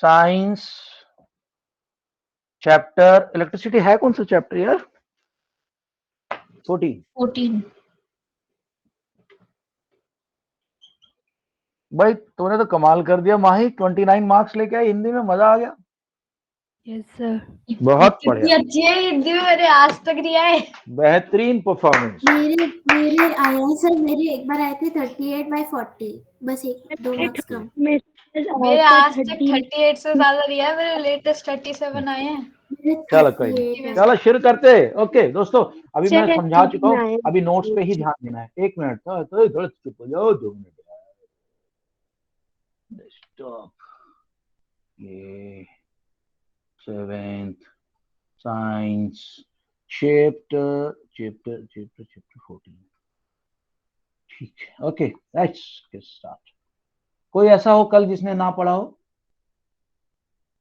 Science chapter electricity है कौन सा चैप्टर यार? 14। भाई तूने तो कमाल कर दिया माही, 29 मार्क्स लेके आई हिंदी में, मजा आ गया। Yes sir. बहुत बढ़िया, अच्छी है हिंदी में, मैंने आज तक नहीं आए। बेहतरीन परफॉर्मेंस। मेरे आया है सर, मेरे एक बार आए थे 38/40, बस 2 मार्क्स कम। मेरे आज तक 38 से ज्यादा नहीं है, मेरे लेटेस्ट 37 आए हैं। चलो कोई नहीं, चलो शुरू करते हैं। ओके दोस्तों, अभी मैं समझा चुका हूँ, अभी नोट्स पे ही ध्यान देना है। 1 मिनट तो थोड़ा चुप हो जाओ, 2 मिनट। स्टॉप। ये 7th साइंस चैप्टर 14। ठीक है, ओके लेट्स गेट स्टार्ट। कोई ऐसा हो कल जिसने ना पढ़ा हो?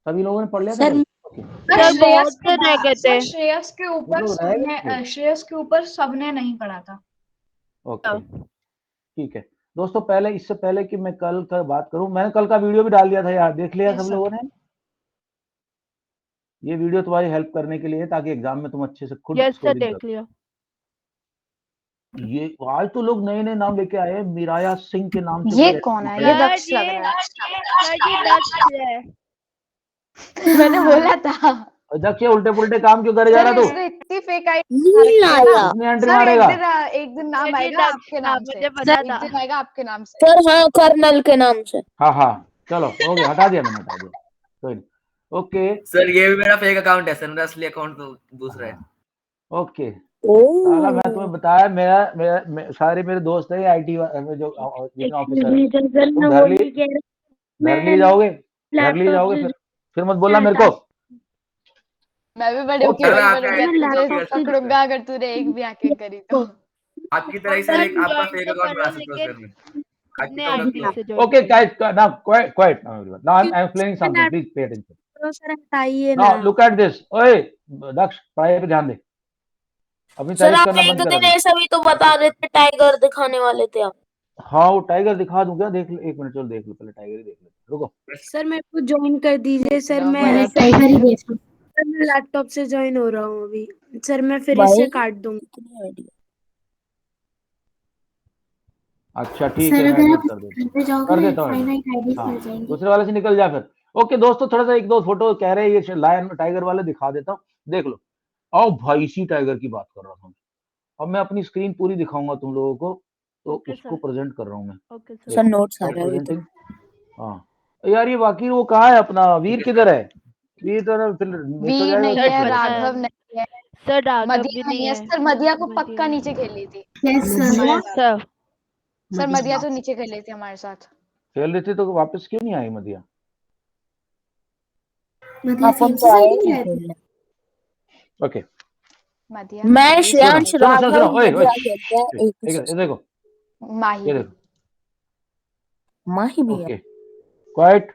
सभी लोगों ने पढ़ लिया था? श्रेयस के ऊपर सबने नहीं पढ़ा था। ओके ठीक है दोस्तों, पहले इससे पहले कि मैं कल का बात करूं, मैंने कल का वीडियो भी डाल दिया था यार, देख लिया सब लोगों ने? ये वीडियो तुम्हारी हेल्प करने के लिए है ताकि एग्जाम में तुम अच्छे से खुद देख लिया। ये आज तो लोग नए नए नाम लेके आए, मिराया सिंह के नाम से। ये कौन है? ये दक्ष लग रहा है। मैंने बोला था दक्ष उल्टे पुल्टे काम क्यों करे जा रहा? तू इतनी फेक आईडी कितने एंट्री मारेगा? एक दिन नाम आएगा आपके नाम से। एक दिन आएगा आपके नाम से सर। हाँ, कर्नल के नाम से। हाँ चलो हो गया, हटा दिया मैंने, हटा दिया, कोई नहीं। ओके सर, ये भी मेरा फेक अकाउंट है सर, मेरा असली अकाउंट तो दूसरा है। ओके साला मैं तुम्हें बताया, मेरा सारे मेरे दोस्त है आईटी में, जो ऑफिसर घर ले जाओगे फिर मत बोलना मेरे को। मैं भी बड़े पकड़ूंगा अगर तूने एक भी हैकिंग करी तो। आपकी तरह ही सर एक आपका फेक अकाउंट बना सकते हो sir. Okay guys, now quite now everyone, now I am explaining something, please pay attention. Sir हटाइए ना। Now look at this. ओए दक्ष, पढ़ाई पे ध्यान दे, अपनी सर तारीफ आप करना एक बंद दिन कर। ऐसा भी तो बता रहे थे, टाइगर दिखाने वाले थे आप। हाँ वो टाइगर दिखा दूं क्या? देख लो 1 मिनट, चलो देख लो, पहले टाइगर ही देख लो, रुको। सर मेरे को ज्वाइन कर दीजिए सर, मैं टाइगर ही देख। लैपटॉप से ज्वाइन हो रहा हूँ अभी सर, मैं फिर इससे काट दूंगा। अच्छा ठीक है, मैं एडिट कर देता हूँ। दूसरे वाले से निकल जा फिर। ओके दोस्तों, थोड़ा सा 1-2 फोटो कह रहे हैं ये लायन टाइगर वाले दिखा देता हूँ, देख लो। आओ भाई, इसी टाइगर की बात कर रहा था। अब मैं अपनी स्क्रीन पूरी दिखाऊंगा तुम लोगों को, तो उसको प्रेजेंट कर रहा हूँ मैं। सर नोट्स आ रहे हैं। हाँ यार, ये बाकी वो कहाँ है अपना वीर? किधर है वीर? तो वीर नहीं है, राघव नहीं है सर, राघव भी नहीं है सर। मदिया को पक्का नीचे खेल ली थी सर। मदिया तो नीचे खेल ली थी हमारे साथ। खेल रही थी तो वापस क्यों नहीं आई मदिया? ओके मदिया मैं श्रेयांश राघव देखो माही देखो माही भी ओके क्वाइट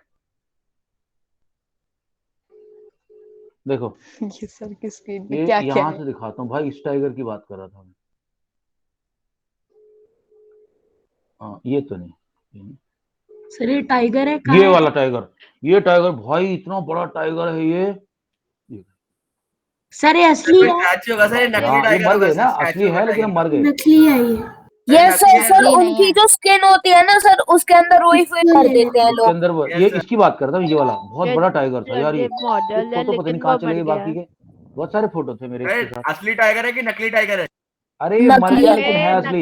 देखो। ये सर की स्क्रीन पे ये क्या यहाँ से दिखाता हूँ भाई, इस टाइगर की बात कर रहा था मैं। हाँ ये तो नहीं सर, ये टाइगर है। ये वाला टाइगर, ये टाइगर भाई इतना बड़ा टाइगर है ये। सर ये असली है। होगा सर, नकली टाइगर मर होगा गए सर, ना, असली है लेकिन मर गए। नकली है ये सर उनकी जो स्किन होती है ना सर, उसके अंदर वही फिट कर देते हैं लोग। उसके अंदर ये इसकी बात करता हूँ, ये वाला बहुत बड़ा टाइगर था यार। ये फोटो पता नहीं कहाँ चले गए बाकी के, बहुत सारे फोटो थे मेरे इसके साथ। असली टाइगर है कि नकली टाइगर है? अरे ये मर गया लेकिन है असली।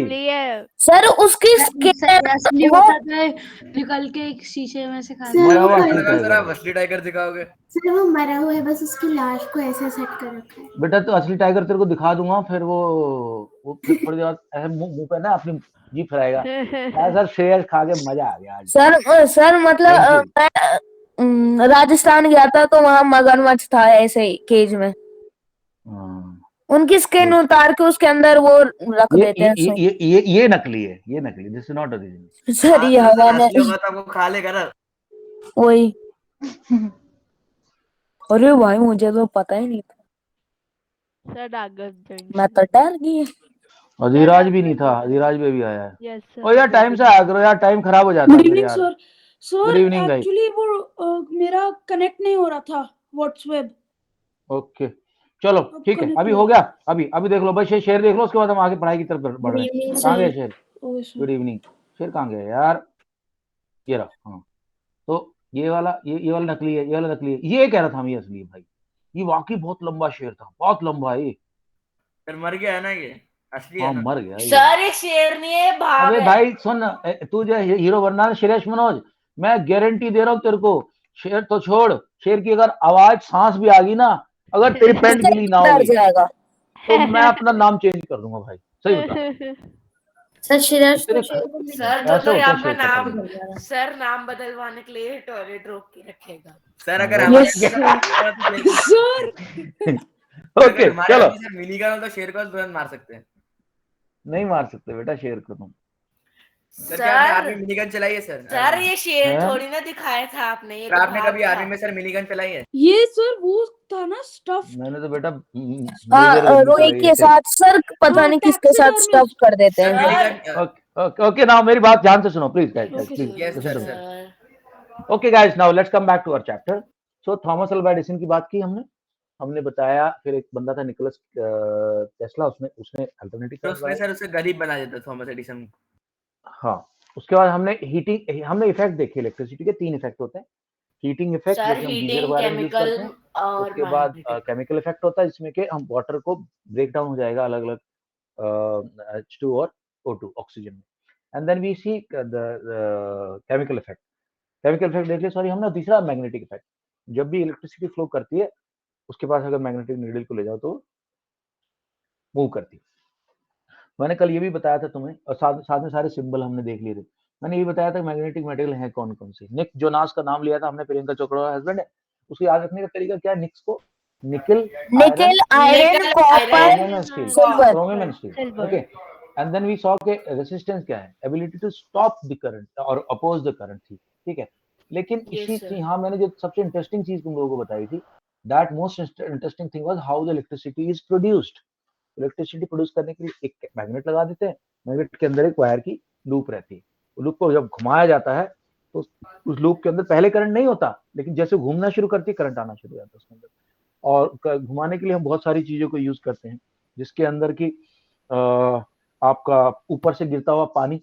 सर उसकी स्किन असली होता था, निकल के एक शीशे में से खा मरा हुआ सर आप असली टाइगर दिखाओगे? सर वो मरा हुआ है, बस उसकी लाश को ऐसे सेट कर रखा है। बेटा तो असली टाइगर तेरे को दिखा दूंगा, फिर वो फिर थोड़ी देर बाद ऐसे मुंह पे ना अपनी जीभ फैलाएगा। सर शेर खा के मजा आ गया आज। सर मतलब मैं राजस्थान गया था तो वहाँ मगरमच्छ था ऐसे ही केज में। उनकी स्किन उतार के उसके अंदर वो रख देते हैं। ये नकली है, ये नकली, this is not original. Sir ये हवा में आपको खा लेगा ना वही। अरे भाई मुझे तो पता ही नहीं था सर। मैं तो डर गई। अधिराज भी नहीं था, अधिराज भी अभी आया है। और यार टाइम से आया करो यार, टाइम खराब हो जाता है फिर यार। Good evening, guys. एक्चुअली वो मेरा कनेक्ट नहीं हो रहा था व्हाट्सएप। ओके चलो ठीक है, अभी हो गया। अभी देख लो भाई, शेर देख लो, उसके बाद हम आगे पढ़ाई की तरफ बढ़ रहे हैं। कहाँ गए शेर? Good evening. शेर कहाँ गया यार? ये रहा। हाँ तो ये वाला नकली है, ये वाला नकली है। ये कह रहा था हम, ये असली है भाई। ये वाकई बहुत लंबा शेर था, बहुत लंबा है। फिर मर गया है ना ये? असली हाँ है ना? मर गया सर ये शेर नहीं है, भाग अबे है। भाई सुन, तू जो हीरो बनना है श्रेयस मनोज, मैं गारंटी दे रहा हूँ तेरे को। शेर तो छोड़, शेर की अगर आवाज सांस भी आ गई ना, अगर तेरी पैंट गिली ना डर होगी जाएगा। तो मैं अपना नाम चेंज कर दूंगा भाई, सही बता। सर श्रेयस तेरे तो शेर को मिला। सर ऐसा जो तो होता है अपना शेर का नाम, काम। सर नाम बदलवाने के लिए टॉयलेट रोक के रखेगा। सर अगर Yes, हमारे सर ओके चलो। सर मिली का तो शेर को तुरंत मार सकते हैं। नहीं मार सकते बेटा शेर को तुम। सर क्या आपने आर्मी मिनीगन चलाई है सर? सर ये शेर हैं? थोड़ी ना दिखाया था आपने, ये सर तो आपने भाग कभी था। आर्मी में सर मिनीगन चलाई है? ये सर वो था ना स्टफ। मैंने तो बेटा रोहित के साथ सर पता नहीं किसके साथ स्टफ कर देते सर हैं। मिनीगन ओके नाउ मेरी बात ध्यान से सुनो please guys, Okay, please yes, listen to sir. Me. Okay guys, now let's come back to our chapter. So Thomas Alva Edison की बात की हमने बताया। फिर एक बंदा था निकोलस टेस्ला, उसने अल्टरनेटिव तो उसने सर उसे गरीब बना देता थॉमस एडिसन। हाँ उसके बाद हमने इफेक्ट देखे। इलेक्ट्रिसिटी के 3 इफेक्ट होते हैं। हीटिंग इफेक्ट सर जैसे हम गीजर हीटिंग, वगैरह यूज केमिकल करते हैं। और उसके बाद केमिकल इफेक्ट होता है जिसमें कि हम वाटर को ब्रेक डाउन हो जाएगा अलग अलग H2 और O2 ऑक्सीजन में। And then we see the chemical effect देख लिया। सॉरी हमने तीसरा मैग्नेटिक इफेक्ट। जब भी इलेक्ट्रिसिटी फ्लो करती है उसके पास अगर मैग्नेटिक नीडल को ले जाओ तो मूव करती है। मैंने कल ये भी बताया था तुम्हें, और साथ में सारे सिंबल हमने देख लिए थे। मैंने ये बताया था मैग्नेटिक मटेरियल है कौन कौन से। निक जोनास का नाम लिया था हमने, प्रियंका चोपड़ा का हस्बैंड है। उसको याद रखने का तरीका क्या है? निक्स को nickel, iron, copper, silver. Chromium and steel. Okay and then we saw के रेजिस्टेंस क्या है? Ability to stop the current और अपोज द करंट थी, ठीक है। लेकिन इसी यहाँ मैंने जो सबसे इंटरेस्टिंग चीज तुम लोगों को बताई थी, that most interesting thing was how the electricity is produced. Electricity produce करने के लिए एक मैग्नेट लगा देते हैं, मैग्नेट के अंदर एक वायर की लूप रहती है। लूप को जब घुमाया जाता है तो उस लूप के अंदर पहले करंट नहीं होता, लेकिन जैसे घूमना शुरू करती है करंट आना शुरू हो जाता है उसके अंदर। और घुमाने के लिए हम बहुत सारी चीजों को यूज करते हैं, जिसके अंदर की आपका ऊपर से गिरता हुआ पानी,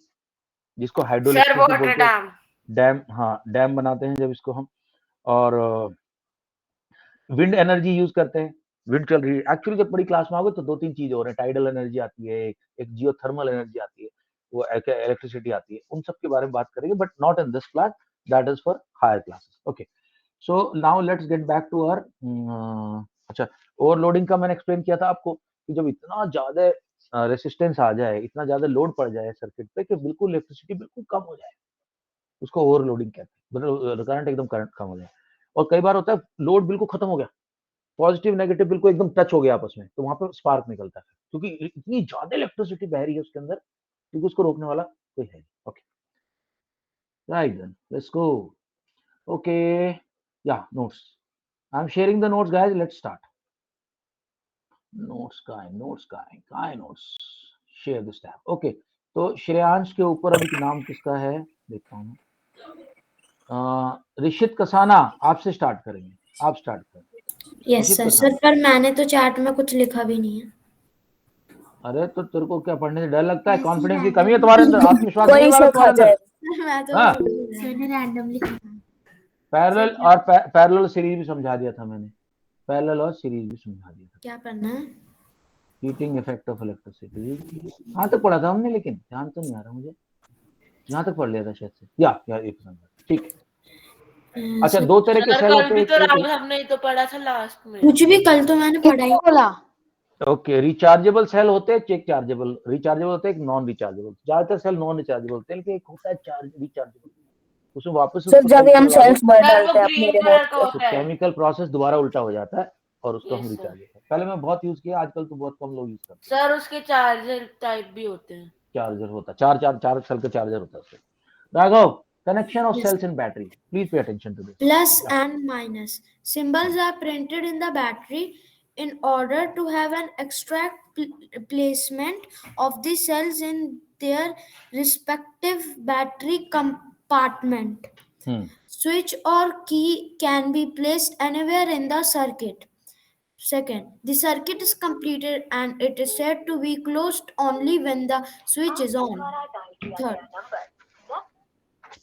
जिसको हाइड्रोइलेक्ट्रिसिटी बोलते हैं। डैम, हाँ डैम बनाते हैं जब इसको हम। और विंड एनर्जी यूज करते हैं। विंड चल रही है, एक्चुअली जब बड़ी क्लास में आओगे तो 2-3 चीज हो रहे हैं। टाइडल एनर्जी आती है, एक जियोथर्मल एनर्जी आती है, वो इलेक्ट्रिसिटी आती है। उन सब के बारे में बात करेंगे, but not in this class, that is for higher classes. Okay so now let's get back to our. अच्छा, ओवरलोडिंग का मैंने एक्सप्लेन किया था आपको कि जब इतना ज्यादा रेसिस्टेंस आ जाए, इतना ज्यादा लोड पड़ जाए सर्किट पे कि बिल्कुल इलेक्ट्रिसिटी बिल्कुल कम हो जाए, उसको ओवरलोडिंग कहते हैं। मतलब करंट एकदम कम हो जाए। और कई बार होता है लोड बिल्कुल खत्म हो गया, पॉजिटिव नेगेटिव बिल्कुल एकदम टच हो गया आपस में, तो वहां पर स्पार्क निकलता है, क्योंकि इतनी ज्यादा इलेक्ट्रिसिटी बह रही है उसके अंदर, क्योंकि उसको रोकने वाला कोई है नहीं। Okay right then let's go. Okay या notes, I am sharing the notes guys, let's start. Notes share this tab. Okay तो श्रेयांश के ऊपर अभी नाम किसका है देखता हूँ। ऋषित कसाना, आपसे स्टार्ट करेंगे, आप स्टार्ट करें। यस सर पर मैंने तो चैट में कुछ लिखा भी नहीं है। अरे तो तेरे को क्या पढ़ने से डर लगता है? कॉन्फिडेंस की कमी है तुम्हारे अंदर? आत्मविश्वास नहीं है तुम्हारे अंदर? मैं तो रैंडमली पैरेलल और पैरेलल सीरीज भी समझा दिया था मैंने, पैरेलल और सीरीज भी समझा दिया था। क्या करना है? हीटिंग इफेक्ट ऑफ इलेक्ट्रिसिटी कहाँ तक पढ़ा था हमने, लेकिन ध्यान तो नहीं आ रहा मुझे। यहाँ तक पढ़ लिया था शायद से, या एक ठीक है। अच्छा, 2 तरह के सेल होते हैं। तो राहुल हमने तो पढ़ा था लास्ट में। कुछ भी कल तो मैंने पढ़ा ही बोला। ओके रिचार्जेबल सेल होते हैं, चेक चार्जेबल। रिचार्जेबल होते हैं, एक नॉन रिचार्जेबल। ज्यादातर सेल नॉन रिचार्जेबल होते हैं, लेकिन एक होता है चार्ज रिचार्जेबल, उसमें वापस सर जब हम सेल्स भर डालते हैं अपने रिमोट तो केमिकल प्रोसेस दोबारा उल्टा हो जाता है और उसको हम रिचार्ज करते हैं। पहले मैं बहुत यूज किया, आजकल तो बहुत कम लोग यूज करते हैं। सर उसके चार्जर टाइप भी होते हैं। चार्जर होता है, चार सेल का चार्जर होता है उसमें। Raghav, connection of cells in battery, please pay attention to this. Plus and minus symbols are printed in the battery in order to have an exact placement of the cells in their respective battery compartment. Switch or key can be placed anywhere in the circuit. Second, the circuit is completed and it is said to be closed only when the switch is on. Third,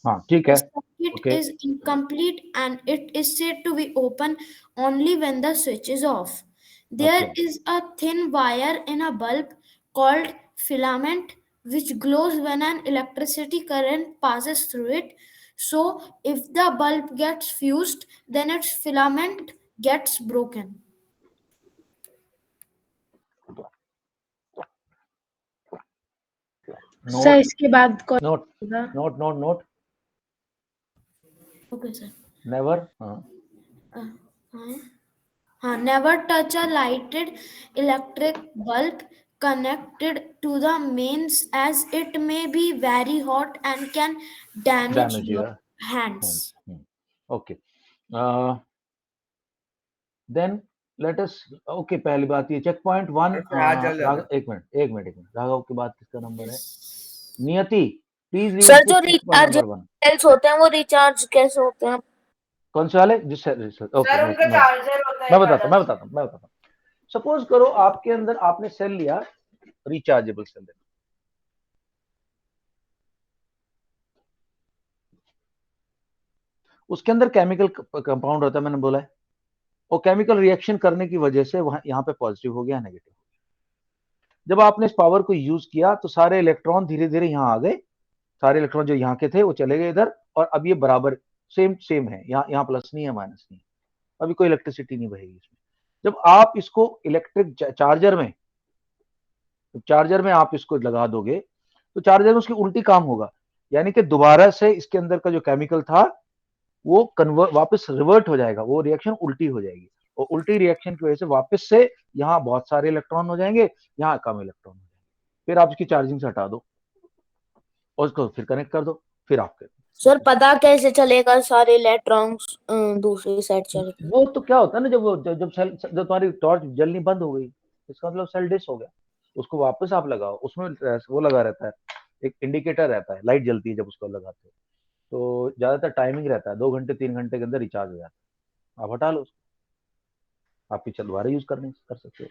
हाँ ठीक the है, circuit okay. is incomplete and it is said to be open only when the switch is off. There Okay. is a thin wire in a bulb called filament which glows when an electricity current passes through it. So, if the bulb gets fused, then its filament gets broken. Sir इसके बाद कौन Note, होगा? note. Okay, sir. Never. Never touch a lighted electric bulb connected to the mains as it may be very hot and can damage your hands. Okay. Then let us. Okay, पहली बात ये check point 1. एक minute. Raghav के बाद किसका number है? Niyati, please read sir जो check point recharge number 1. Cells होते हैं वो रिचार्ज कैसे होते हैं? कौन से वाले? जिस ओके, उनका चार्जर होता है। मैं बताता हूँ. सपोज करो आपके अंदर आपने सेल लिया, रिचार्जेबल सेल, उसके अंदर केमिकल कंपाउंड होता है, मैंने बोला है, और केमिकल रिएक्शन करने की वजह से वहां यहाँ पे पॉजिटिव हो गया, नेगेटिव। जब आपने इस पावर को यूज किया तो सारे इलेक्ट्रॉन धीरे धीरे यहाँ आ गए, सारे इलेक्ट्रॉन जो यहाँ के थे वो चले गए इधर, और अब ये बराबर सेम है, यहाँ प्लस नहीं है माइनस नहीं है, अभी कोई इलेक्ट्रिसिटी नहीं बहेगी इसमें। जब आप इसको इलेक्ट्रिक चार्जर में आप इसको लगा दोगे तो चार्जर में उसकी उल्टी काम होगा, यानी कि दोबारा से इसके अंदर का जो केमिकल था वो वापस रिवर्ट हो जाएगा, वो रिएक्शन उल्टी हो जाएगी, और उल्टी रिएक्शन की वजह से वापस से यहाँ बहुत सारे इलेक्ट्रॉन हो जाएंगे, यहाँ कम इलेक्ट्रॉन हो जाएंगे। फिर आप इसकी चार्जिंग से हटा दो और उसको फिर कनेक्ट कर दो, फिर आप कर। सर पता कैसे चलेगा सारे इलेक्ट्रॉन्स दूसरी साइड चले? वो तो क्या होता है ना, जब तुम्हारी टॉर्च जलनी बंद हो गई, इसका मतलब सेल डिस हो गया, उसको वापस आप लगाओ, उसमें वो लगा रहता है, एक इंडिकेटर रहता है, लाइट जलती है जब उसको लगाते हो, तो ज्यादातर टाइमिंग रहता है 2 घंटे 3 घंटे के अंदर रिचार्ज हो जाता है, आप हटा लो उसको, आप दोबारा यूज कर सकते हो।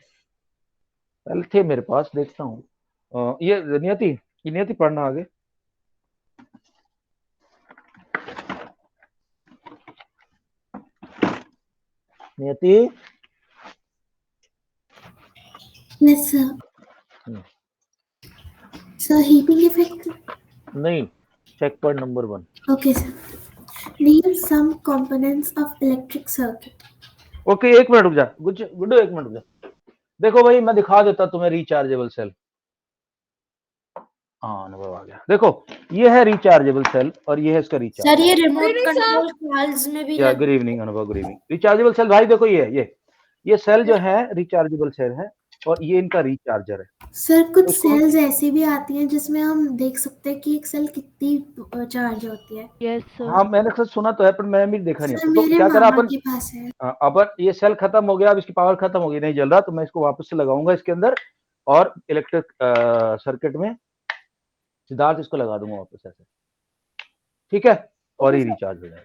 पहले थे मेरे पास, देखता हूँ। ये नियति पढ़ना आगे। नियति। Yes, sir. So heating effect? नहीं, check point number 1. Okay, sir. Name some components of electric circuit. Okay, 1 minute रुक जा, गुड्डू 1 मिनट रुक जा। देखो भाई, मैं दिखा देता तुम्हें रिचार्जेबल सेल। हाँ, अनुभव आ गया। देखो, ये है रिचार्जेबल सेल और ये है इसका रिचार्ज। सर ये रिमोट कंट्रोल कॉल्स में भी गुड इवनिंग अनुभव, गुड इवनिंग। रिचार्जेबल सेल भाई देखो, ये सेल जो है रिचार्जेबल सेल है और ये इनका रिचार्जर है। सर कुछ सेल्स ऐसी भी आती हैं जिसमें हम देख सकते हैं कि एक सेल कितनी चार्ज होती है। Yes sir. हाँ, मैंने अक्सर सुना तो है पर मैं भी देखा नहीं। तो क्या करा अपन, अब ये सेल खत्म हो गया, अब इसकी पावर खत्म हो गई, नहीं जल रहा, तो मैं इसको वापस से लगाऊंगा इसके अंदर और इलेक्ट्रिक सर्किट में सिद्धार्थ इसको लगा दूंगा वापस ऐसे, ठीक है, और ये रिचार्ज हो जाएगा।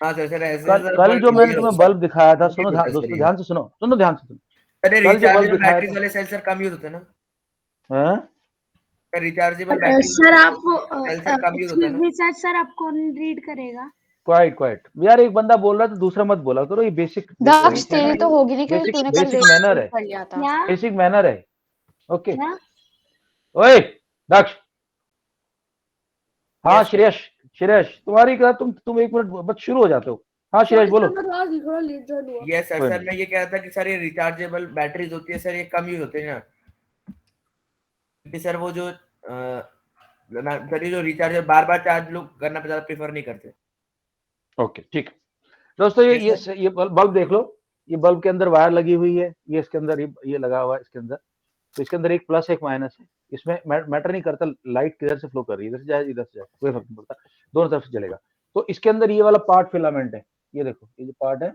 हाँ सर, कल जो मैंने तुम्हें बल्ब दिखाया था, सुनो दोस्तों, ध्यान से सुनो, अरे रिचार्जेबल बैटरी वाले सेल सर कम यूज होते हैं ना? हैं? रिचार्जेबल बैटरी सर आप सेल सर कम यूज होते हैं ना? सर आपको रीड करेगा। क्वाइट यार, एक बंदा बोल रहा है तो दूसरा मत बोला करो, ये बेसिक तेरी तो होगी नहीं, क्योंकि तूने कल बेसिक मैनर है, कर लिया था। बेसिक मैनर है। ओके, ओए दक्ष। हाँ श्रेयस, तुम्हारी क्या, तुम 1 मिनट बस शुरू हो जाते हो। हाँ श्रेयस बोलो। ये सर मैं ये कह रहा था कि सर ये रिचार्जेबल बैटरीज होती है सर, ये कम यूज होते हैं ना, क्योंकि सर वो जो रिचार्ज बार चार्ज लोग करना ज्यादा प्रेफर नहीं करते। ओके ठीक है दोस्तों, ये बल्ब देख लो, ये बल्ब के अंदर वायर लगी हुई है, ये इसके अंदर ये लगा हुआ है इसके अंदर, तो इसके अंदर एक प्लस एक माइनस है, इसमें मैटर नहीं करता लाइट किधर से फ्लो कर रही है, इधर से जाए इधर से जाए, कोई फर्क नहीं पड़ता, दोनों तरफ से चलेगा। तो इसके अंदर ये वाला पार्ट फिलामेंट है, ये देखो, ये जो पार्ट है,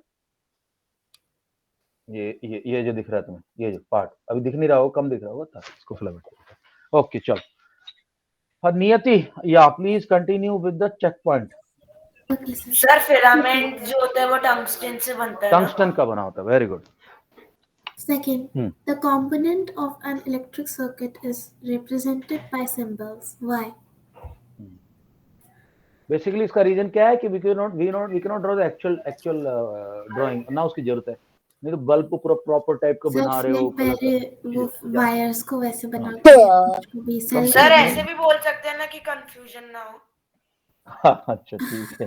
ये जो दिख रहा है तुम्हें, ये जो पार्ट अभी दिख नहीं रहा होगा, कम दिख रहा होगा, इसको फिलामेंट। ओके चलो, और नियति, या please continue with the check point. Okay, sir. Sir filament जो होता है वो टंगस्टन से बनता है ना? टंगस्टन का बना होता है। Very good. Second, the component of an electric circuit is represented by symbols. Why? Basically इसका रीजन क्या है कि we cannot draw the actual drawing, ना उसकी जरूरत है। नहीं तो बल्ब को पूरा प्रॉपर टाइप का बना रहे हो, पहले वो वायर्स को वैसे बना के सर ऐसे भी बोल सकते हैं ना कि कंफ्यूजन ना हो। अच्छा ठीक है।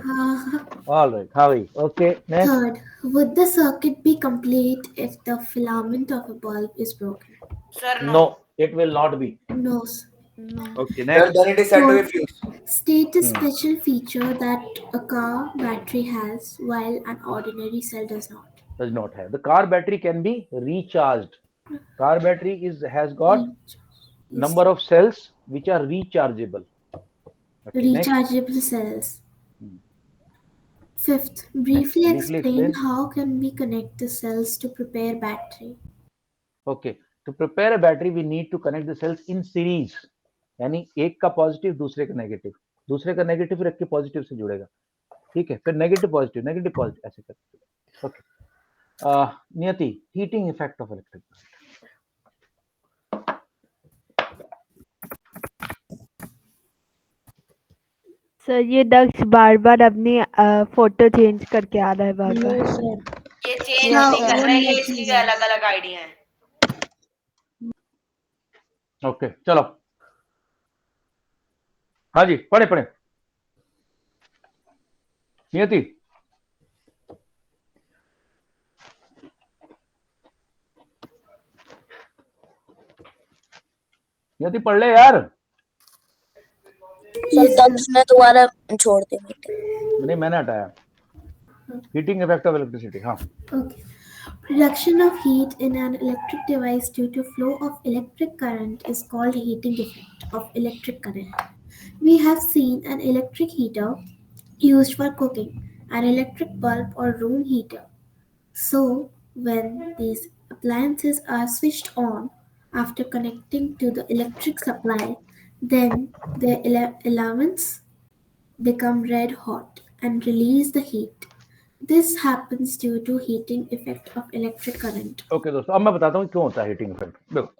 All right, हाँ भाई, okay, next. Third, would the circuit be complete if the filament of a bulb is broken? Sir, No, it will not be. No, sir. No. Okay, next. Then it is said to be fused. State a special feature that a car battery has while an ordinary cell does not. Does not have. The car battery can be recharged. Car battery has got number of cells which are rechargeable. Okay, rechargeable cells. Fifth, briefly explain how can we connect the cells to prepare battery. Okay, to prepare a battery we need to connect the cells in series. यानी एक का positive दूसरे का negative, दूसरे का negative फिर एक के पॉजिटिव से जुड़ेगा, ठीक है, फिर नेगेटिव पॉजिटिव ऐसे करके। ओके, नियति, heating effect of electric current. Sir ये दक्ष बार बार अपनी फोटो चेंज करके आ रहा है बार बार। ये चेंज नहीं कर रहे, ये इसलिए अलग अलग आईडी हैं। ओके, चलो, हाँ जी, पढ़े नियति। नियति पढ़ ले यार। ने दोबारा छोड़ दे नहीं, मैंने हटाया। हीटिंग इफेक्ट ऑफ इलेक्ट्रिसिटी, हाँ। Okay. Production of heat in an electric device due to flow of electric current is called heating effect of electric current. We have seen an electric heater used for cooking, an electric bulb or room heater. So, when these appliances are switched on after connecting to the electric supply, then the elements become red hot and release the heat. This happens due to heating effect of electric current. Okay दोस्तों, अब मैं बताता हूँ क्यों होता है heating effect. देखो,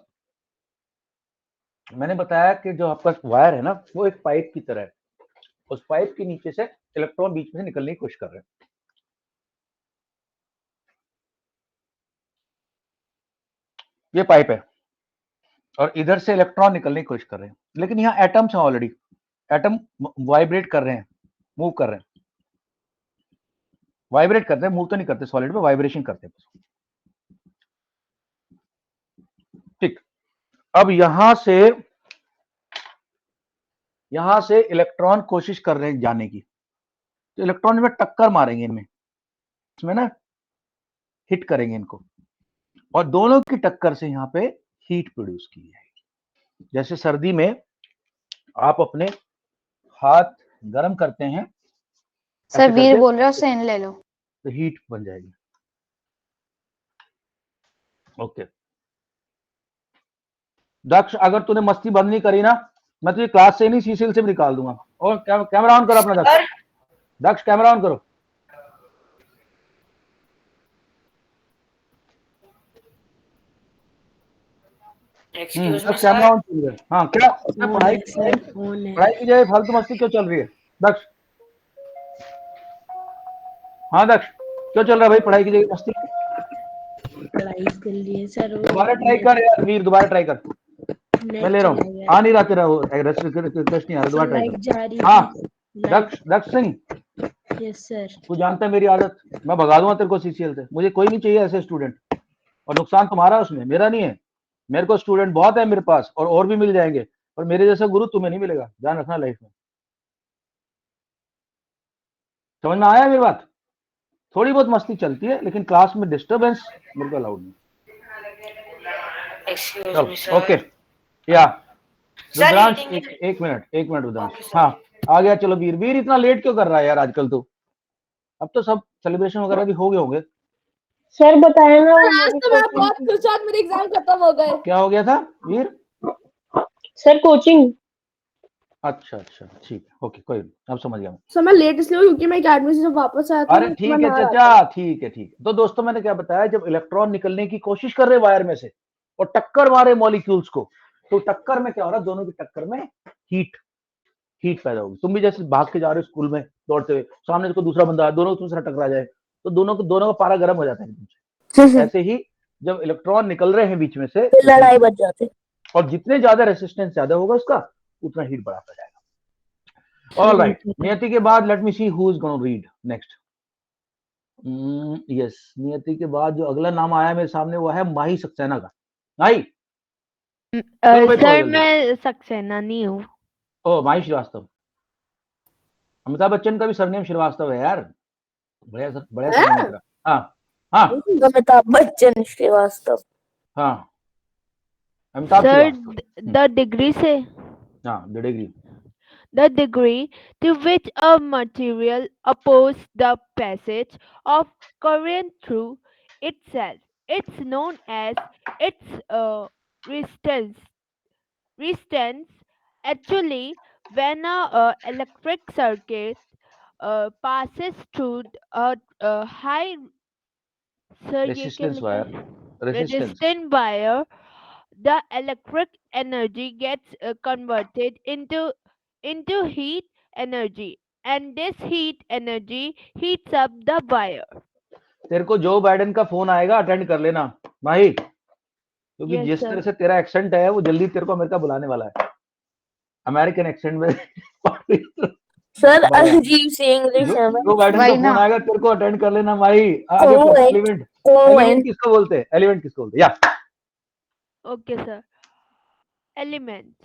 मैंने बताया कि जो आपका वायर है ना, वो एक पाइप की तरह है। उस पाइप के नीचे से इलेक्ट्रॉन बीच में से निकलने की कोशिश कर रहे हैं। ये पाइप है और इधर से इलेक्ट्रॉन निकलने की कोशिश कर रहे हैं, लेकिन यहाँ एटम्स हैं ऑलरेडी। एटम वाइब्रेट कर रहे हैं, मूव कर रहे हैं, वाइब्रेट करते हैं, मूव तो नहीं करते, सॉलिड में वाइब्रेशन करते हैं। ठीक, अब यहां से इलेक्ट्रॉन कोशिश कर रहे हैं जाने की, तो इलेक्ट्रॉन में टक्कर मारेंगे, इनमें इसमें ना हिट करेंगे इनको, और दोनों की टक्कर से यहाँ पे हीट प्रोड्यूस की जाएगी। जैसे सर्दी में आप अपने हाथ गर्म करते हैं, सर वीर बोल रहे हो सेन ले लो, तो हीट बन जाएगी। ओके दक्ष, अगर तूने मस्ती बंद नहीं करी ना, मैं तुझे क्लास से नहीं सीसीएल से भी निकाल दूंगा। और कैमरा ऑन करो अपना। दक्ष कैमरा ऑन करो। कैमरा ऑन चल रहा है। हाँ, क्या पढ़ाई की जाए, फालतू मस्ती क्यों चल रही है दक्ष? हाँ दक्ष, क्यों चल रहा है भाई पढ़ाई की जगह मस्ती? पढ़ाई कर लिए सर। दोबारा ट्राई कर यार वीर, दोबारा ट्राई कर। मैं ले रहा हूँ, आ नहीं रहा तेरा रिक्वेस्ट नहीं आ रहा, दोबारा ट्राई कर। हाँ दक्ष सिंह, यस सर। तू जानता है मेरी आदत, मैं भगा दूंगा तेरे को सीसीएल से। मुझे कोई नहीं चाहिए ऐसे स्टूडेंट, और नुकसान तुम्हारा उसमें, मेरा नहीं है। मेरे को स्टूडेंट बहुत है मेरे पास, और भी मिल जाएंगे, और मेरे जैसा गुरु तुम्हें नहीं मिलेगा, ध्यान रखना लाइफ में। समझ में आया मेरी बात? थोड़ी बहुत मस्ती चलती है, लेकिन क्लास में डिस्टरबेंस मेरे को अलाउड नहीं। ओके या रुद्रांश, एक मिनट रुद्रांश। हाँ आ गया, चलो वीर इतना लेट क्यों कर रहा है यार आजकल? तो अब तो सब सेलिब्रेशन वगैरह भी हो गए होंगे। सर बताया ना, आज तो मैं बहुत खुश हूं, मेरे एग्जाम खत्म हो गए। क्या हो गया था वीर? सर कोचिंग अच्छा अच्छा ठीक है, ओके कोई नहीं, अब समझ गया मैं। सर मैं लेट इसलिए हुआ क्योंकि मैं एकेडमी से जब वापस आया था अरे मैं ठीक है नहा रहा चाचा, ठीक है ठीक है। तो दोस्तों मैंने क्या बताया, जब इलेक्ट्रॉन निकलने की कोशिश कर रहे वायर में से और टक्कर मारे मॉलिक्यूल्स को, तो टक्कर में क्या हो रहा है, दोनों की टक्कर में हीट पैदा होगी। तुम भी जैसे भाग के जा रहे हो स्कूल में दौड़ते हुए, सामने से कोई दूसरा बंदा दोनों तुमसे टकरा जाए तो दोनों का पारा गर्म हो जाता है तुमसे। ऐसे ही जब इलेक्ट्रॉन निकल रहे हैं बीच में से, फिर लड़ाई बच जाती। और जितने ज्यादा रेसिस्टेंस ज्यादा होगा उसका, उतना हीट बढ़ाता जाएगा। ऑल राइट, नियति के बाद let me see who is gonna read next. Yes, नियति के बाद जो अगला नाम आया मेरे सामने वो है माही सक्सेना का। माही, चलो भाई, सर मैं सक्सेना नहीं हूँ। ओ माही श्रीवास्तव। अमिताभ बच्चन का भी सरनेम श्रीवास्तव है यार, बढ़िया सरनेम है तेरा। हाँ हाँ अमिताभ बच्चन श्रीवास्तव। हाँ, Amitabh sir Srivastava. The degree से, हाँ, the degree. the degree to which a material opposes the passage of current through itself. It's known as its resistance. Resistance. Actually, when a electric circuit passes through a high resistance wire, resistance resistant wire, the electric energy gets converted into heat energy, and this heat energy heats up the wire. तेरे को Joe Biden का phone आएगा attend कर लेना माही, क्योंकि Yes, जिस sir. तरह से तेरा एक्सेंट है वो जल्दी तेरे को अमेरिका बुलाने वाला है, अमेरिकन एक्सेंट में। सर अजीब सी इंग्लिश है। जो बाइडेन का फोन आएगा तेरे को अटेंड कर लेना माही। आगे एलिमेंट, एलिमेंट किसको बोलते हैं, एलिमेंट किसको बोलते हैं, या Okay, sir. Elements.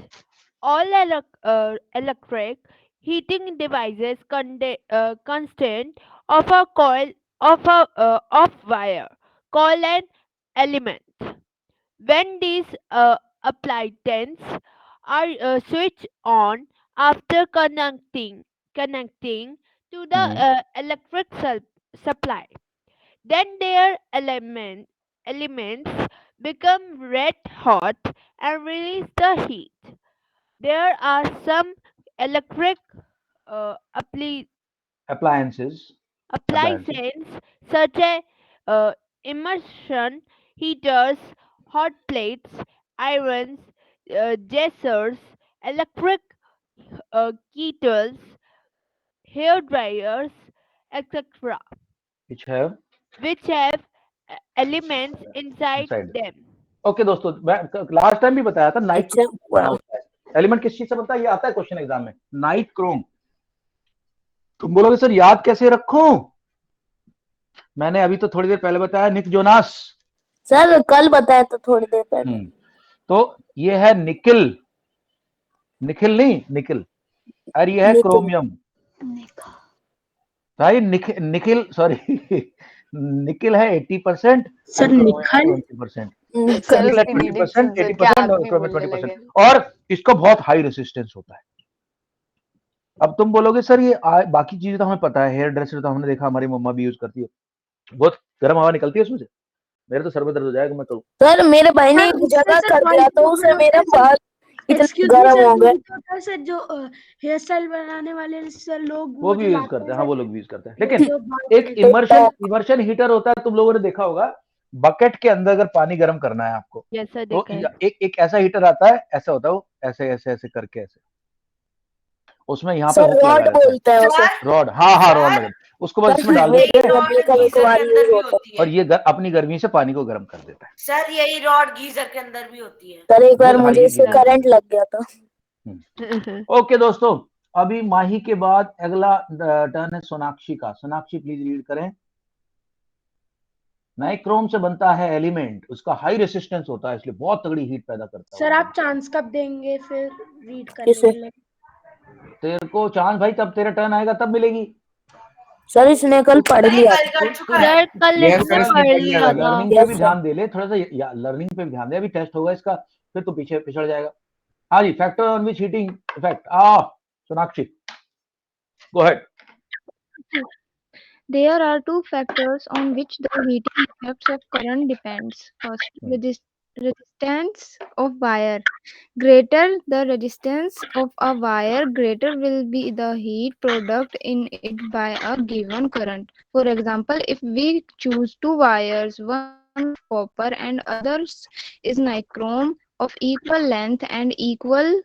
All electric heating devices constant of a coil of wire called an element. When these applicants are switched on after connecting to the electric supply, then their elements become red hot and release the heat. There are some electric uh, appli- appliances appliances such as immersion heaters, hot plates, irons, dressers, electric kettles, hair dryers, etc., which have elements inside inside. them. Okay दोस्तों, मैं last time भी बताया था night होता है। Element किस चीज से बनता है, ये आता है क्वेश्चन एग्जाम में, नाइट क्रोम। तुम बोलोगे सर याद कैसे रखूं, मैंने अभी तो थोड़ी देर पहले बताया, निक जोनास। सर कल बताया था थोड़ी देर पहले। तो ये है निकिल, निखिल नहीं निकिल, और ये है क्रोमियम भाई। निकिल सॉरी निकिल है 80%, सर निखल 20%, निकिल है 20%, 80% और क्रोमियम 20%, और इसका बहुत हाई रेसिस्टेंस होता है। अब तुम बोलोगे सर ये बाकी चीजें तो हमें पता है, हेयर ड्रेसर तो हमने देखा, हमारी मम्मा भी यूज करती है, बहुत गर्म हवा निकलती है उसमें से, मेरे तो सर में दर्द हो जाएगा मैं करूं। सर मेरे भाई ने एक जगह कर दिया तो उससे मेरा बाल इतना गर्म हो गया। सर जो हेयर स्टाइल बनाने वाले सर लोग वो भी यूज करते हैं, हाँ वो लोग भी यूज करते हैं, लेकिन एक इमर्शन हीटर होता है, तुम लोगों ने देखा होगा, बकेट के अंदर अगर पानी गर्म करना है आपको, तो एक ऐसा हीटर आता है, ऐसा होता है वो, ऐसे ऐसे ऐसे करके ऐसे, उसमें यहाँ पे रॉड बोलते हैं उसे, रॉड, हाँ रॉड लगा, उसको बस इसमें डाल देते हैं और ये अपनी गर्मी से पानी को गर्म कर देता है। सर यही रॉड गीजर के अंदर भी होती है। सर एक बार मुझे इससे करंट लग गया था। ओके दोस्तों, अभी माही के बाद अगला टर्न है सोनाक्षी का। सोनाक्षी प्लीज रीड करें। नाइक्रोम से बनता है एलिमेंट, उसका हाई रेसिस्टेंस होता है, इसलिए बहुत तगड़ी हीट पैदा करता है। सर आप चांस कब देंगे फिर रीड करने? तेरे को चांस भाई तब तेरा टर्न आएगा तब मिलेगी। सर इसने कल पढ़ लिया, लर्निंग पे भी ध्यान दे ले थोड़ा सा, लर्निंग पे भी ध्यान दे, अभी टेस्ट होगा इसका, फिर तो पीछे पिछड़ जाएगा। हाँ जी, factor on which heating effect, Sonakshi go ahead. There are two factors on which the heating effects of current depends. First, resistance of wire. Greater the resistance of a wire, greater will be the heat product in it by a given current. For example, if we choose two wires, one of copper and others is nichrome of equal length and equal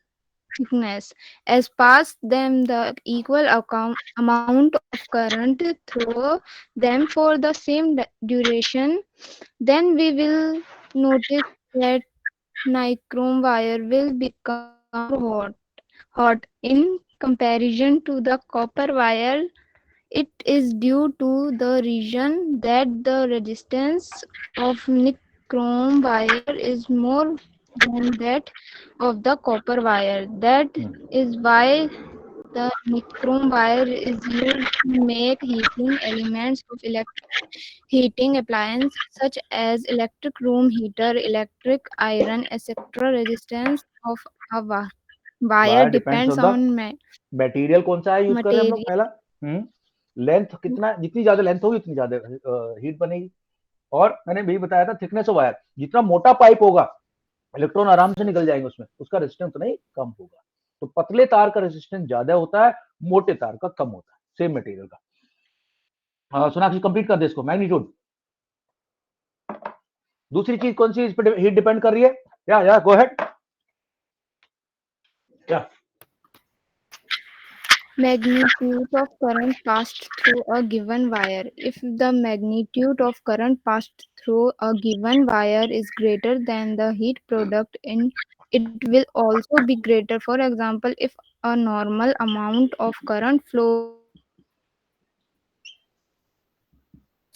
thickness, as pass them the equal amount of current through them for the same duration, then we will notice that nichrome wire will become hot in comparison to the copper wire. It is due to the reason that the resistance of nichrome wire is more than that of the copper wire. That is why the nichrome wire is used to make heating elements of electric heating appliances such as electric room heater, electric iron, etc. Resistance of a wire wire depends depends on the on material कौन सा है use कर रहे हैं हम लोग material. पहला length कितना, जितनी ज्यादा लेंथ होगी उतनी ज्यादा हीट बनेगी। और मैंने भी बताया था थिकनेस ऑफ वायर, जितना मोटा पाइप होगा इलेक्ट्रॉन आराम से निकल जाएंगे उसमें, उसका रेजिस्टेंस उतना ही कम होगा। तो पतले तार का रेजिस्टेंस ज्यादा होता है, मोटे तार का कम होता है, सेम मटेरियल का। सोनाक्षी कंप्लीट कर दे इसको, मैग्नीट्यूड। दूसरी चीज कौन सी इस पर हीट डिपेंड कर रही है? या गो अहेड। या Magnitude of current passed through a given wire. If the magnitude of current passed through a given wire is greater than the heat product in it will also be greater. For example, if a normal amount of current flows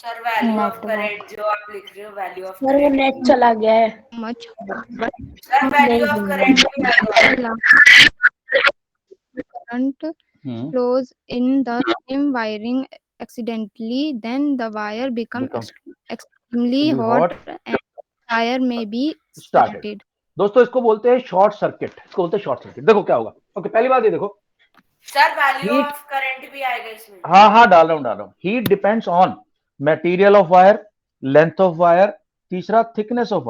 sir value of current जो आप लिख रहे हो, value of sir वो net चला गया है। much sir value of current भी आएगा। current flows in the same wiring accidentally, then the wire becomes extremely hot and fire may be started. दोस्तों इसको बोलते हैं शॉर्ट सर्किट, इसको बोलते हैं शॉर्ट सर्किट। देखो क्या होगा। ओके, पहली बात ये देखो सर वैल्यू ऑफ करंट भी आएगा इसमें। हाँ डाल रहा हूँ। Heat depends on material of wire, length of wire, तीसरा thickness of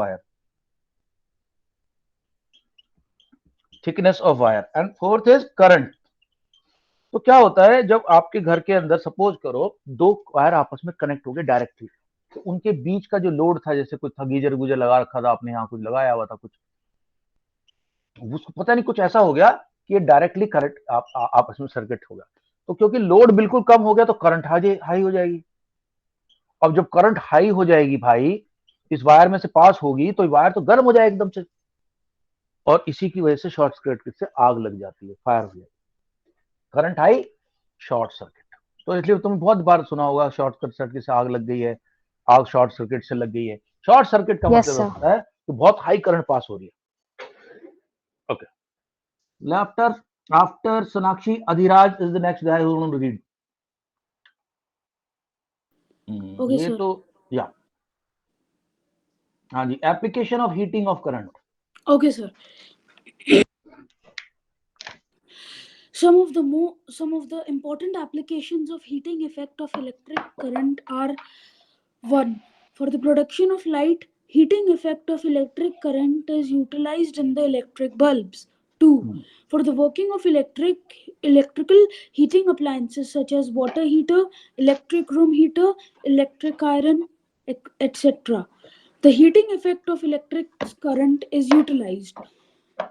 wire, and fourth is current. तो क्या होता है जब आपके घर के अंदर सपोज करो दो वायर आपस में कनेक्ट हो गए डायरेक्टली, तो उनके बीच का जो लोड था, जैसे कुछ था गीजर गुजर लगा रखा था आपने, यहाँ कुछ लगाया हुआ था, कुछ उसको पता नहीं कुछ ऐसा हो गया कि ये डायरेक्टली करंट आपस में सर्किट हो गया। तो क्योंकि लोड बिल्कुल कम हो गया तो करंट हाई हो जाएगी। अब जब करंट हाई हो जाएगी भाई, इस वायर में से पास होगी तो वायर तो गर्म हो जाएगा एकदम से, और इसी की वजह से शॉर्ट सर्किट से आग लग जाती है, फायर हो जाएगी। Current high, short circuit. तो इसलिए तुमने बहुत बार सुना होगा शॉर्ट सर्किट से आग लग गई है, आग शॉर्ट सर्किट से लग गई है। शॉर्ट सर्किट का मतलब होता है कि बहुत हाई करंट पास हो रही है। Okay, after Sonakshi, Adhiraj is the next guy who want to read. ये तो या हाँ जी, application of heating of current. Okay, sir. Some of the important applications of heating effect of electric current are: 1. For the production of light, heating effect of electric current is utilized in the electric bulbs. 2. For the working of electrical heating appliances such as water heater, electric room heater, electric iron, etc. The heating effect of electric current is utilized.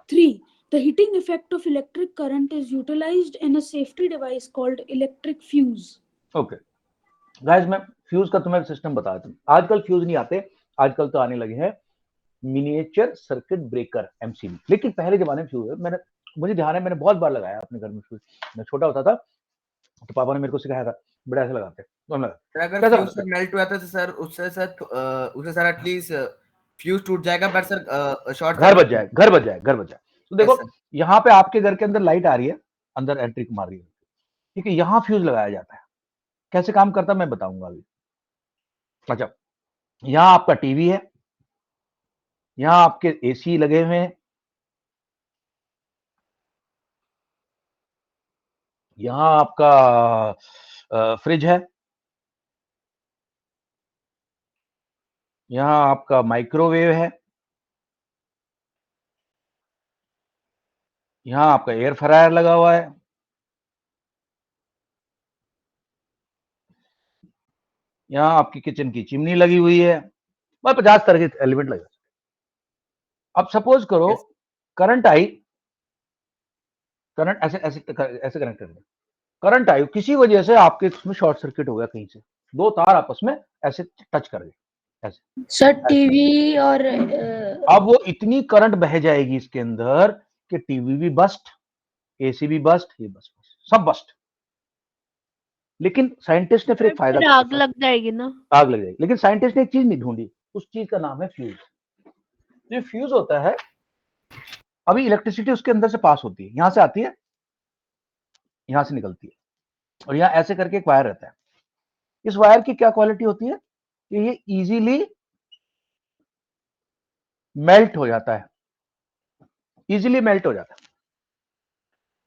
3. The heating effect of electric current is utilized in a safety device called electric fuse. Okay. Guys, मैं fuse का तुम्हें system बताया था। आजकल fuse नहीं आते, आजकल तो आने लगे हैं मिनिएचर सर्किट ब्रेकर, एमसीबी। लेकिन पहले जमाने में फ्यूज मुझे ध्यान है, मैंने बहुत बार लगाया अपने घर में फ्यूज। मैं छोटा होता था तो पापा ने मेरे को सिखाया था, बड़ा ऐसे लगाते हैं। अगर फ्यूज मेल्ट हुआ था तो सर उससे सर एटलीस्ट फ्यूज टूट जाएगा, पर सर शॉर्ट घर बच जाए। तो देखो यहाँ पे आपके घर के अंदर लाइट आ रही है, अंदर एंट्री मार रही है, ठीक है, यहाँ फ्यूज लगाया जाता है। कैसे काम करता है मैं बताऊंगा अभी। अच्छा, यहाँ आपका टीवी है, यहाँ आपके एसी लगे हुए हैं, यहाँ आपका फ्रिज है, यहाँ आपका माइक्रोवेव है, यहाँ आपका एयर फ्रायर लगा हुआ है, यहाँ आपकी किचन की चिमनी लगी हुई है, 50 तरह के एलिमेंट लगे। अब सपोज करो करंट आई, करंट ऐसे ऐसे ऐसे कनेक्ट कर, करंट आई, किसी वजह से आपके उसमें शॉर्ट सर्किट हो गया, कहीं से दो तार आपस में ऐसे टच कर गए, ऐसे सर टीवी और अब वो इतनी करंट बह जाएगी इसके अंदर कि टीवी भी बस्ट, एसी भी बस्ट, ये बस्ट, सब बस्ट। लेकिन साइंटिस्ट ने फिर एक फायदा, आग लग जाएगी ना, आग लग जाएगी। लेकिन साइंटिस्ट ने एक चीज नहीं ढूंढी, उस चीज का नाम है फ्यूज। जो फ्यूज होता है, अभी इलेक्ट्रिसिटी उसके अंदर से पास होती है, यहां से आती है, यहां से निकलती है, और यहाँ ऐसे करके एक वायर रहता है। इस वायर की क्या क्वालिटी होती है कि ये इजीली मेल्ट हो जाता है, इजीली मेल्ट हो जाता है।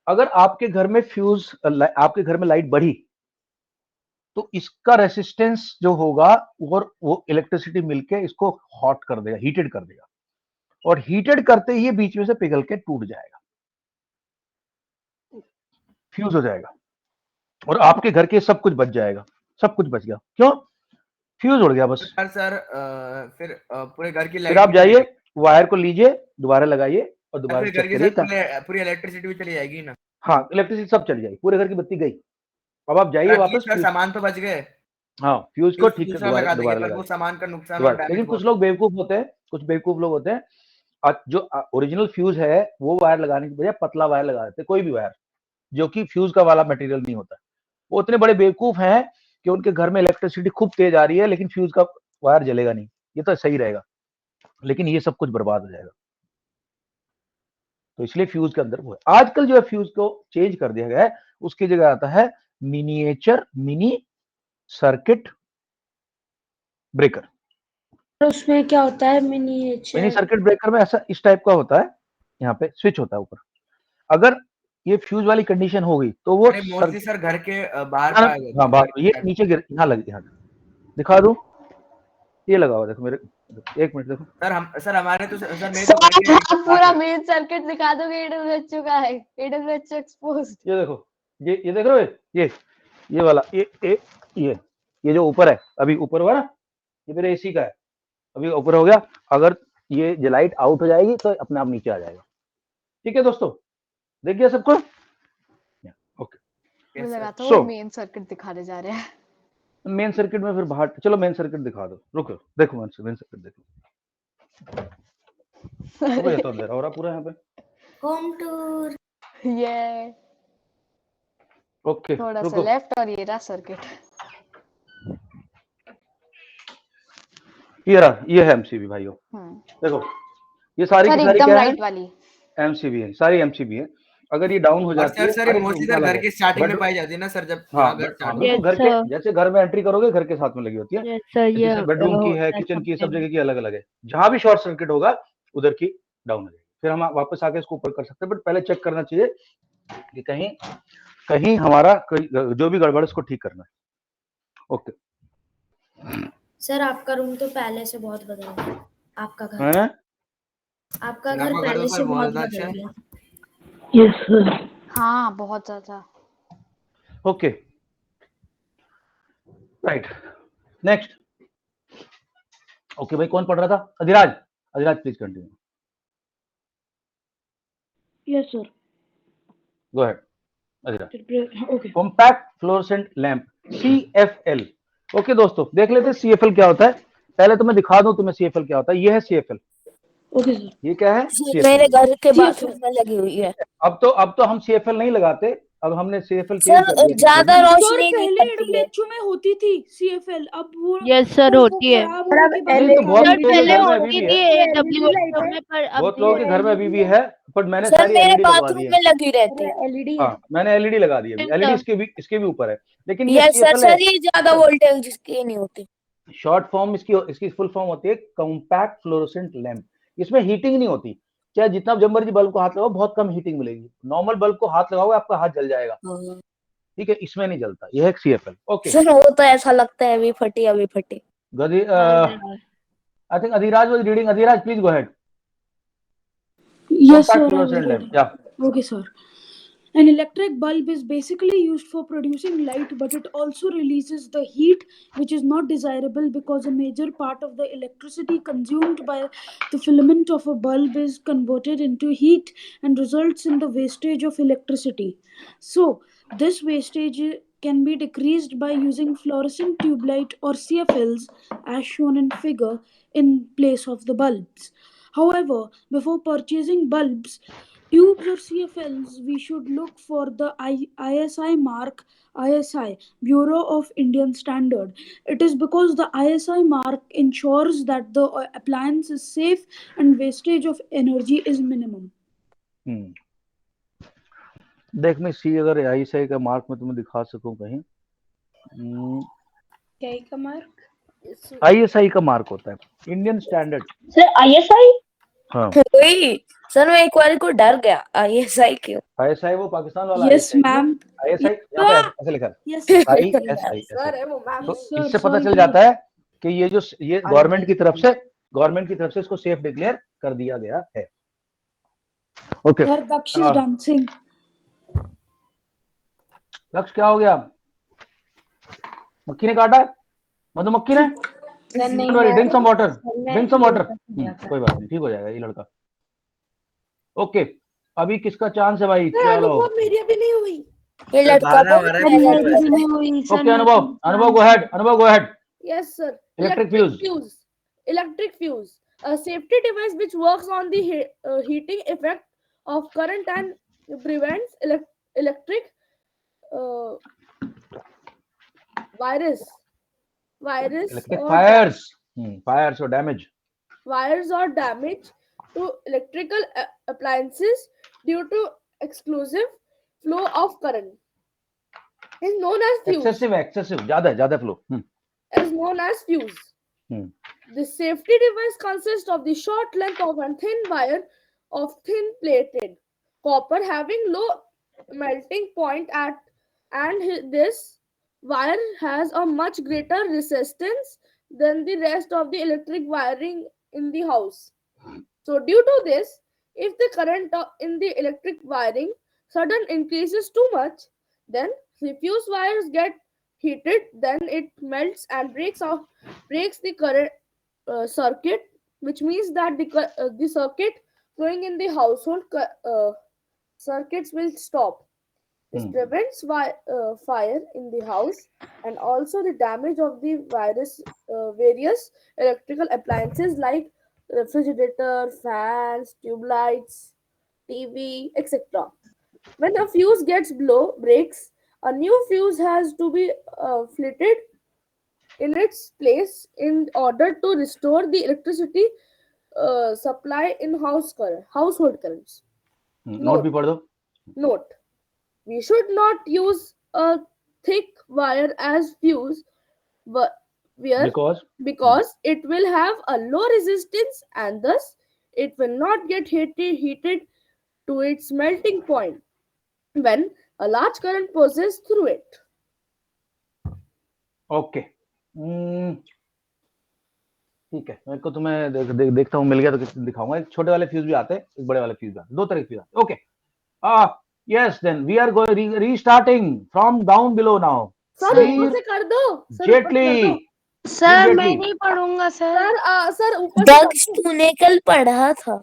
अगर आपके घर में फ्यूज, आपके घर में लाइट बढ़ी तो इसका रेसिस्टेंस जो होगा और वो इलेक्ट्रिसिटी मिलके इसको हॉट कर देगा, हीटेड कर देगा, और हीटेड करते ही ये बीच में से पिघल के टूट जाएगा, फ्यूज हो जाएगा, और आपके घर के सब कुछ बच जाएगा, सब कुछ बच गया। क्यों? फ्यूज उड़ गया बस। सर फिर पूरे घर की फिर लाइट, आप जाइए वायर को लीजिए, दोबारा लगाइए और दोबारा घर की चेक पूरी इलेक्ट्रिसिटी भी चली जाएगी ना? हाँ, इलेक्ट्रिसिटी सब चली जाएगी, पूरे घर की बत्ती गई। अब आप जाइए वापस, सामान तो बच गए। हाँ, फ्यूज को ठीक कर दोबारा लगा, वो सामान का नुकसान। लेकिन कुछ लोग बेवकूफ होते हैं, कुछ बेवकूफ लोग होते हैं, जो ओरिजिनल फ्यूज है वो वायर लगाने की बजाय पतला वायर लगा देते हैं, कोई भी वायर जो कि फ्यूज का वाला मटेरियल नहीं होता। वो इतने बड़े बेवकूफ हैं कि उनके घर में इलेक्ट्रिसिटी खूब तेज आ रही है लेकिन फ्यूज का वायर जलेगा नहीं, ये तो सही रहेगा, लेकिन ये सब कुछ बर्बाद हो जाएगा। तो इसलिए फ्यूज के अंदर वो है। आजकल जो है फ्यूज को चेंज कर दिया गया है, उसकी जगह आता है मिनी सर्किट ब्रेकर। उसमें क्या होता है? मिनी सर्किट ब्रेकर में ऐसा इस टाइप का होता है, यहाँ पे स्विच होता है ऊपर। अगर ये फ्यूज वाली कंडीशन हो गई तो वो सर घर के बाहर, हाँ बाहर, ये नीचे गिर, यहाँ लग, यहाँ दिखा दूं, ये लगा हुआ देखो मेरे, एक मिनट देखो सर हमारे तो सर पूरा मेन सर्किट दिखा दोगे, AWH का है, AWH एक्सपोज्ड। ये देखो, ये देख रहे हो, ये वाला, ये जो ऊपर है, अभी ऊपर हुआ ना, ये मेरे एसी का है, अभी ऊपर हो गया। अगर ये लाइट आउट हो जाएगी तो अपने आप नीचे आ जाएगा। ठीक है दोस्तों, देख गया सबको? ओके, मुझे लगा था वो मेन सर्किट दिखाने जा रहे हैं। मेन सर्किट में फिर बाहर, चलो मेन सर्किट दिखा दो, रुको देखो मेन सर्किट देखो। ये तो अंधेरा हो रहा पूरा यहाँ पे। होम टूर, ये ओके, थोड़ा सा लेफ्ट और ये रहा सर्किट। ये है एमसीबी भाइयों, देखो ये सारी की सारी क्या है? एमसीबी है, सारी एमसीबी है। अगर ये डाउन हो जाती है, सर घर के स्टार्टिंग में पाई जाती है ना सर, जब घर के जैसे घर में एंट्री करोगे घर के साथ में लगी होती है, जैसे बेडरूम की है, किचन की, सब जगह की अलग अलग है। जहां भी शॉर्ट सर्किट होगा उधर की डाउन हो जाएगी। फिर हम वापस आके इसको ऊपर कर सकते हैं, बट पहले चेक करना चाहिए कि कहीं हमारा जो भी गड़बड़ उसको ठीक करना है। ओके सर आपका रूम तो पहले से बहुत बदल गया, आपका घर पहले से बहुत बदल गया। Yes sir. हाँ बहुत ज्यादा। Okay right, next. ओके भाई, कौन पढ़ रहा था? Adhiraj please continue. Yes sir, go ahead Adhiraj. Okay. Compact fluorescent lamp, CFL। Okay दोस्तों, देख लेते हैं CFL क्या होता है। पहले तो मैं दिखा दूं तुम्हें CFL क्या होता है। ये है CFL। Okay sir. ये क्या है? मेरे घर के बाथरूम में लगी हुई है। अब तो हम CFL नहीं लगाते, अब हमने CFL सर ज्यादा रोशनी नहीं पहले करती है। AWH में होती थी CFL, अब वो यस सर होती है। पहले होती थी AWH में, पर अब बहुत लोगों के घर में अभी भी है, बट मैंने सर सारी मेरे LED लगवा दी बाथरूम है। में लगी रहती है। LED हाँ, मैंने LED लगा दी है। LED इसके भी ऊपर है, लेकिन ये यस सर ये ज्यादा वोल्टेज जिसकी नहीं होती। शॉर्ट फॉर्म इसकी फुल फॉर्म होती है कॉम्पैक्ट फ्लोरोसेंट लैंप। इसमें हीटिंग नहीं होती, चाहे जितना जब मर्जी बल्ब को हाथ लगाओ बहुत कम हीटिंग मिलेगी। नॉर्मल बल्ब को हाथ लगाओगे आपका हाथ जल जाएगा, ठीक है, इसमें नहीं जलता। यह है CFL। ओके सर वो तो ऐसा लगता है अभी फटी। I think Adhiraj was reading. Adhiraj please go ahead. Yes compact fluorescent lamp, या Okay, sir. An electric bulb is basically used for producing light, but it also releases the heat, which is not desirable because a major part of the electricity consumed by the filament of a bulb is converted into heat and results in the wastage of electricity. So, this wastage can be decreased by using fluorescent tube light or CFLs as shown in figure in place of the bulbs. However, before purchasing bulbs, tubes or CFLs, we should look for the ISI mark, ISI, Bureau of Indian Standard. It is because the ISI mark ensures that the appliance is safe and wastage of energy is minimum. देख मैं सी अगर ISI का mark में तुम्हें दिखा सकूं कहीं, क्या का मार्क? ISI का मार्क होता है इंडियन स्टैंडर्ड। Sir ISI? हाँ वही सर, मैं एक बार को डर गया। ISI क्यों? ISI वो पाकिस्तान वाला Yes, ma'am. ISI यहाँ पे ऐसे लिखा है Yes. ISI। तो इससे पता चल जाता है कि ये गवर्नमेंट की तरफ से इसको सेफ डिक्लेयर कर दिया गया है। Okay Sir, Daksh is dancing. लक्ष्य क्या हो गया? मक्खी ने काटा है? मधुमक्खी ने? Drink some water. कोई बात नहीं, ठीक हो जाएगा ये लड़का। ओके, अभी किसका चांस है भाई? चलो मेरी अभी नहीं हुई। ये लड़का ओके, अनुभव go ahead. Yes, sir. Electric fuse. Electric fuse. A safety device which works on the heating effect of current and prevents electric fires or damage. Wires or damage to electrical appliances due to exclusive flow of current is known as fuse. Excessive, ज़्यादा flow. Is known as fuse. The safety device consists of the short length of a thin wire of thin plated copper having low melting point and this wire has a much greater resistance than the rest of the electric wiring in the house. So due to this, if the current in the electric wiring sudden increases too much, then the fuse wires get heated, then it melts and breaks the current circuit, which means that the circuit flowing in the household circuits will stop. This prevents fire in the house and also the damage of the various electrical appliances like refrigerator, fans, tube lights, TV, etc. When a fuse breaks, a new fuse has to be fitted in its place in order to restore the electricity supply in household currents. Note भी पढ़ दो. Note: we should not use a thick wire as fuse because it will have a low resistance and thus it will not get heated to its melting point when a large current passes through it. Okay. ठीक है, मेरे को तो मैं देखता हूँ, मिल गया तो दिखाऊंगा। एक छोटे वाले फ्यूज भी आते हैं, एक बड़े वाले फ्यूज भी आते हैं, दो तरह के फ्यूज आते हैं। Okay, yes, then we are going restarting from down below now. Sir ऊपर से कर दो। Gently. सर मैं नहीं पढ़ूंगा सर। सर ऊपर दक्ष तूने कल पढ़ा था।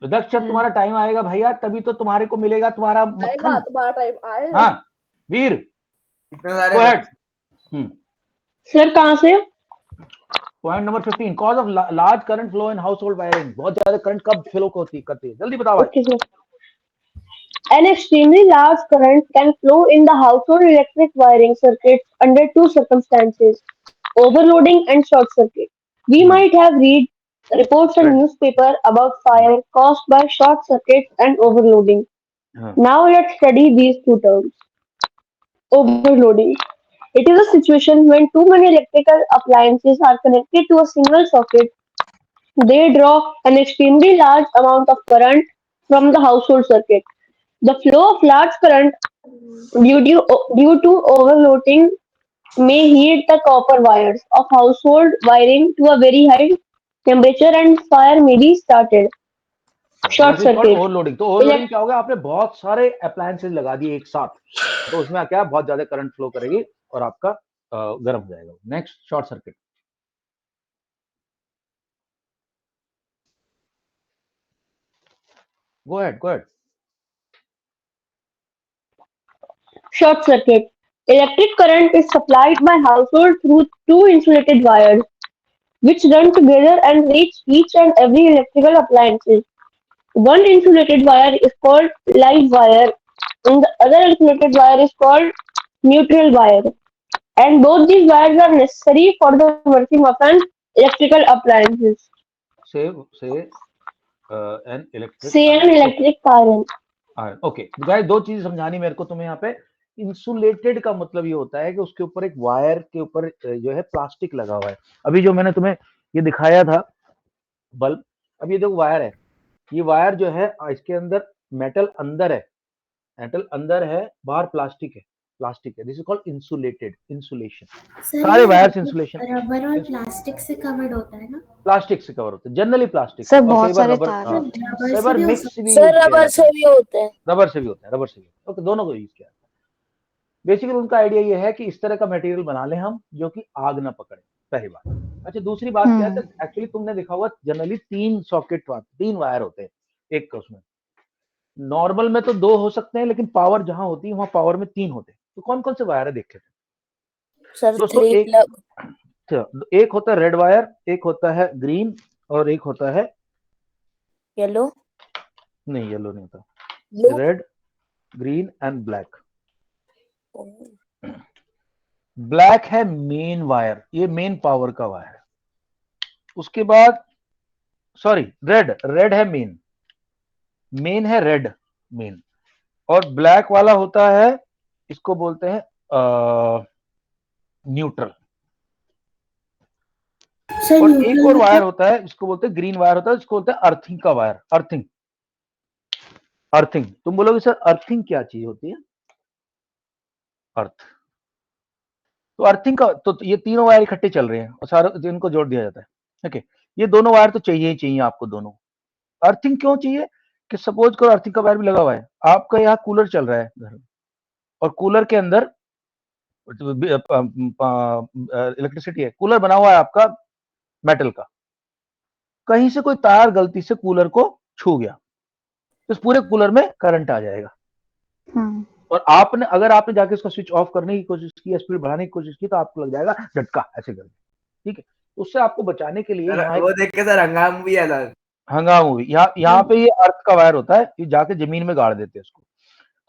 तो दक्ष जब तुम्हारा टाइम आएगा भैया तभी तो तुम्हारे को मिलेगा तुम्हारा मक्खन। तुम्हारा टाइम आएगा। हाँ वीर, go ahead. सर कहाँ से? Point number 15. Cause of large current flow in household wiring. बहुत ज्यादा करंट कब फ्लो करती है? जल्दी बताओ। Okay, sir. An extremely large current can flow in the household electric wiring circuits under two circumstances: overloading and short circuit. We might have read reports in newspaper about fire caused by short circuits and overloading. Now let's study these two terms. Overloading. It is a situation when too many electrical appliances are connected to a single socket. They draw an extremely large amount of current from the household circuit. The flow of large current due to overloading may heat the copper wires of household wiring to a very high temperature and fire may be started. Short circuit. Overloading. तो overloading क्या होगा, आपने बहुत सारे appliances लगा दिए एक साथ, तो उसमें क्या बहुत ज्यादा करंट फ्लो करेगी और आपका गर्म हो जाएगा। Next, short circuit. Go ahead, go ahead. Short circuit. Electric current is supplied by household through two insulated wires, which run together and reach each and every electrical appliances. One insulated wire is called live wire, and the other insulated wire is called neutral wire. And both these wires are necessary for the working of an electrical appliances. Say an electric. Say an electric current. Okay guys, दो चीज समझानी मेरे को तुम्हें यहाँ पे। Insulated का मतलब ये होता है कि उसके ऊपर एक वायर के ऊपर जो है प्लास्टिक लगा हुआ है। अभी जो मैंने तुम्हें ये दिखाया था बल्ब, अब ये देखो वायर है, ये वायर जो है इसके अंदर मेटल अंदर है, मेटल अंदर है, बाहर प्लास्टिक है, this is called insulated, insulation. सारे वायर्स इंसुलेशन रबर और प्लास्टिक से कवर्ड होता है ना? प्लास्टिक से कवर होते हैं, जनरली प्लास्टिक। सर बहुत सारे तार हैं। रबर मिक्स भी, सर रबर से भी होते हैं। रबर से भी होता है, ओके, दोनों को यूज किया। बेसिकली उनका आइडिया ये है कि इस तरह का मटेरियल बना लें हम जो कि आग ना पकड़े, पहली बात। अच्छा, दूसरी बात क्या है, एक्चुअली तुमने देखा होगा जनरली 3 सॉकेट, 3 वायर होते हैं एक उसमें। नॉर्मल में तो 2 हो सकते हैं, लेकिन पावर जहां होती है वहां पावर में 3 होते हैं। तो कौन कौन से वायर है देखे थे सर? दोस्तों? एक होता है रेड वायर, एक होता है ग्रीन, और एक होता है येलो। नहीं, येलो नहीं होता, red, green and black. Black है मेन वायर, ये मेन पावर का वायर है। उसके बाद सॉरी, रेड है मेन है रेड मेन, और ब्लैक वाला होता है, इसको बोलते हैं न्यूट्रल। और एक और वायर होता है, इसको बोलते हैं ग्रीन वायर होता है, इसको बोलते हैं अर्थिंग का वायर। अर्थिंग तुम बोलोगे सर अर्थिंग क्या चीज होती है? अर्थ, तो अर्थिंग का, तो ये तीनों वायर इकट्ठे चल रहे हैं और सारे इनको जोड़ दिया जाता है। ओके, ये दोनों वायर तो चाहिए ही चाहिए आपको दोनों। अर्थिंग क्यों चाहिए? कि सपोज करो अर्थिंग का वायर भी लगा हुआ है, आपका यहाँ कूलर चल रहा है घर में, और कूलर के अंदर इलेक्ट्रिसिटी है, कूलर बना हुआ है आपका मेटल का, कहीं से कोई तार गलती से कूलर को छू गया तो इस पूरे कूलर में करंट आ जाएगा। और अगर आपने जाके इसका स्विच ऑफ करने की कोशिश की, स्पीड बढ़ाने की कोशिश की, तो आपको लग जाएगा झटका ऐसे करके, ठीक है? उससे आपको बचाने के लिए वो देख के सर हंगामा मूवी याद आ गई। हंगामा मूवी, यहाँ पे ये अर्थ का वायर होता है, ये जाके जमीन में गाड़ देते हैं इसको।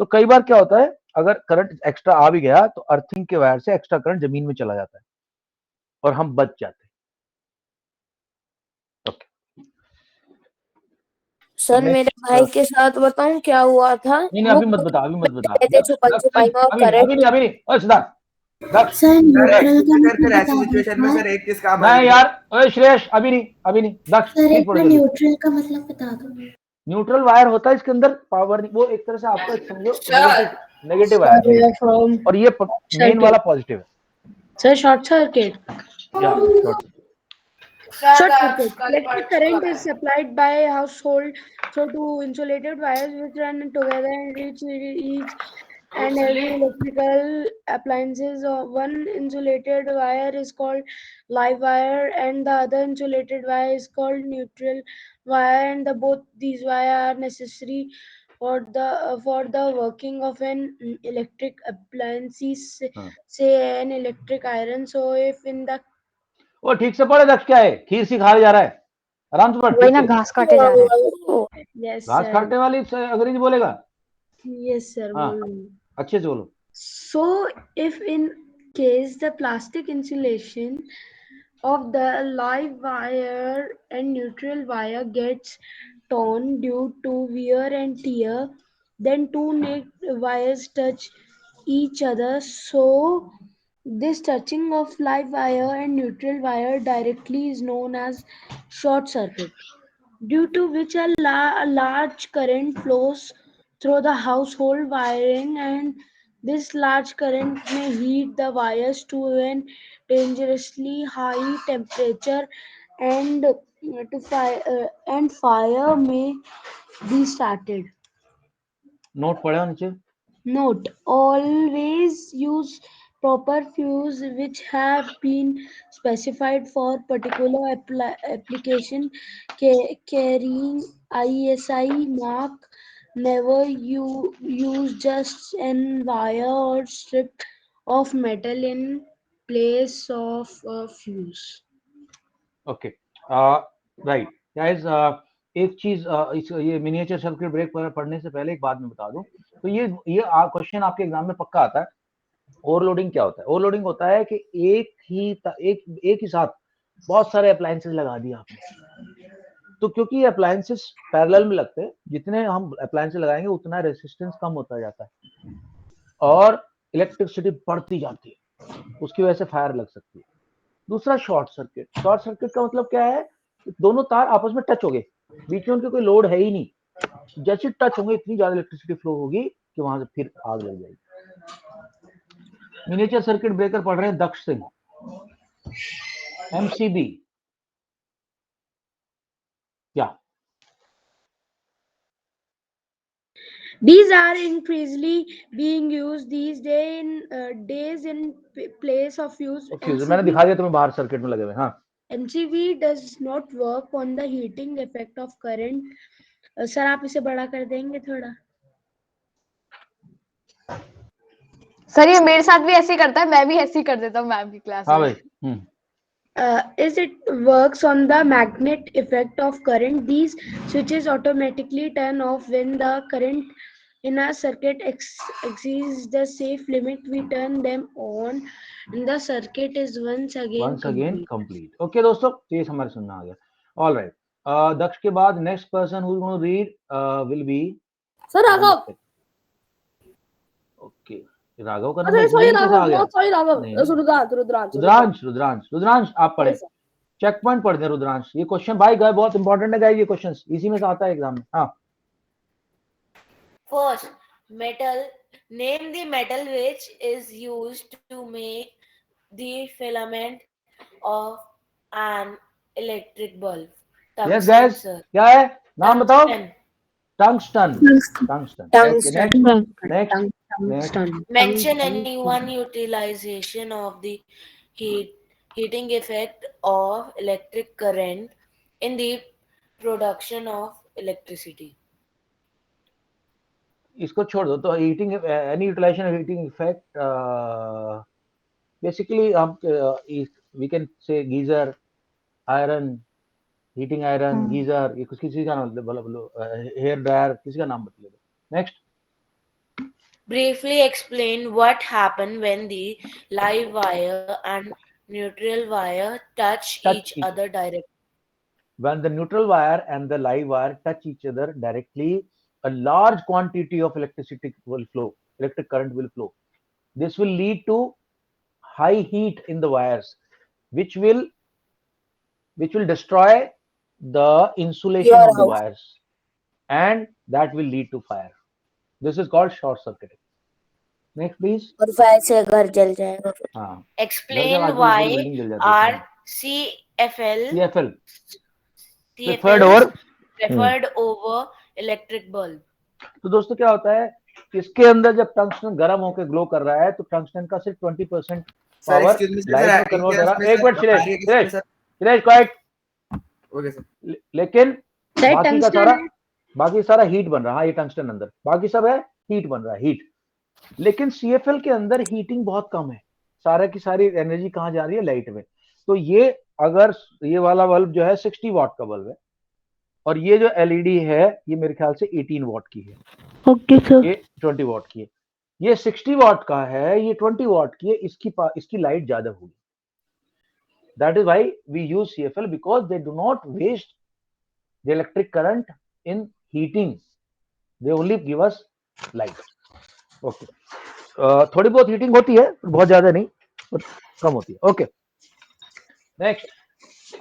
तो कई बार क्या होता है, अगर करंट एक्स्ट्रा आ भी गया तो अर्थिंग के वायर से एक्स्ट्रा करंट जमीन में चला जाता है और हम बच जाते हैं। ओके सर, मेरे भाई के साथ बताऊं क्या हुआ था? नहीं, अभी मत बता, अभी एक चीज काम नहीं यार, श्रेयस अभी नहीं दक्ष, न्यूट्रल का मतलब बता दो। न्यूट्रल वायर होता है, इसके अंदर पावर, वो एक तरह से आपका समझो नेगेटिव वायर, और ये मेन वाला पॉजिटिव है। Sir short circuit. Short circuit. Electric current is supplied by a household through two insulated wires which run together and reach each and every electrical appliances. One insulated wire is called live wire and the other insulated wire is called neutral wire, and both these wires are necessary for the working of an electric appliance, say an electric iron. So if in the वो ठीक से पढ़े दक्ष, क्या है खीर सी खा जा रहा है, आराम से पढ़। वही ना, घास काटे जा रहा है। yes घास काटने वाली अंग्रेजी बोलेगा? yes sir, अच्छे से बोलो। So if in case the plastic insulation of the live wire and neutral wire gets torn due to wear and tear, then two wires touch each other. So this touching of live wire and neutral wire directly is known as short circuit, due to which a large current flows through the household wiring, and this large current may heat the wires to an dangerously high temperature and fire may be started. Note पढ़े हो नीचे. Note: always use proper fuse which have been specified for particular application carrying ISI mark. Never use just an wire or strip of metal in place of a fuse. Okay right guys. एक चीज ये miniature circuit break पढ़ने से पहले एक बात मैं बता दूं. तो ये क्वेश्चन आपके एग्जाम में पक्का आता है. ओवरलोडिंग क्या होता है? ओवरलोडिंग होता है कि एक ही साथ बहुत सारे अप्लायंसेस लगा दिए आपने. तो क्योंकि ये अप्लायंसेस पैरेलल में लगते हैं, जितने हम अप्लायंसेस लगाएंगे उतना रेजिस्टेंस कम होता जाता है और इलेक्ट्रिसिटी बढ़ती जाती है. उसकी वजह से फायर लग सकती है. दूसरा शॉर्ट सर्किट. शॉर्ट सर्किट का मतलब क्या है? दोनों तार आपस में टच हो गए, बीच में उनके कोई लोड है ही नहीं. जैसे टच होंगे इतनी ज्यादा इलेक्ट्रिसिटी फ्लो होगी कि वहां से फिर आग लग जाएगी. मिनिएचर सर्किट ब्रेकर पढ़ रहे हैं दक्ष सिंह, MCB. क्या? These are increasingly being used these days in place of fuse. मैंने दिखा दिया तुम्हें बाहर सर्किट में लगे हुए. हाँ. MCB does not work on the heating effect of current. Sir आप इसे बड़ा कर देंगे थोड़ा? सर ये मेरे साथ भी ऐसे ही करता है, मैं भी ऐसे ही कर देता हूँ मैम की क्लास में. हाँ भाई. Is it works on the magnet effect of current. These switches automatically turn off when the current in a circuit exceeds the safe limit. We turn them on and the circuit is once again complete. Okay दोस्तों, ये हमारे सुनना आ गया. All right. दक्ष के बाद next person who is going to read will be sir Raghav. Okay. Raghav का नाम रुद्रांश आप पढ़े. चेक पॉइंट पढ़ दे रुद्रांश. ये क्वेश्चन भाई बहुत इंपॉर्टेंट है गाइस. ये क्वेश्चन इसी में से आता है एग्जाम में. हाँ. First, metal. Name the metal which is used to make the filament of an electric bulb. Yes guys, क्या है नाम बताओ? Tungsten. Next. Mention any one utilization of the heating effect of electric current in the production of electricity. इसको छोड़ दो. तो heating, any utilization of heating effect, basically हम we can say geyser, iron, heating iron, geyser. ये किसी का नाम बोलो. हेयर ड्रायर किसी का नाम बता दो. Next. Briefly explain what happened when the live wire and neutral wire touch each other directly. When the neutral wire and the live wire touch each other directly, a large quantity of electricity will flow. Electric current will flow. This will lead to high heat in the wires, which will destroy the insulation of the wires, and that will lead to fire. This is called short circuiting. Next, please. और fire से घर जल जाएगा. हाँ. Explain why are CFL preferred over electric bulb. तो दोस्तों क्या होता है, इसके अंदर जब टंगस्टन गर्म होकर ग्लो कर रहा है तो टंगस्टन का सिर्फ 20% पावर लाइट में कन्वर्ट हो रहा है. एक minute Suresh quite. Okay sir. लेकिन बाकी सारा हीट बन रहा है. ये टंगस्टन अंदर बाकी सब है हीट बन रहा है, हीट. लेकिन CFL के अंदर हीटिंग बहुत कम है. सारा की सारी एनर्जी कहाँ जा रही है? लाइट में. तो ये अगर ये वाला बल्ब जो है 60 वॉट का बल्ब है और ये जो LED है ये मेरे ख्याल से 18 वॉट की है. Okay sir. ये 20 वॉट की है. ये 60 वॉट का है, ये 20 वॉट की है. इसकी लाइट ज्यादा होगी. That is why we use CFL, because they do not waste the electric current in heating. They only give us light. Okay. थोड़ी बहुत हीटिंग होती है, बहुत ज्यादा नहीं, कम होती है. ओके. नेक्स्ट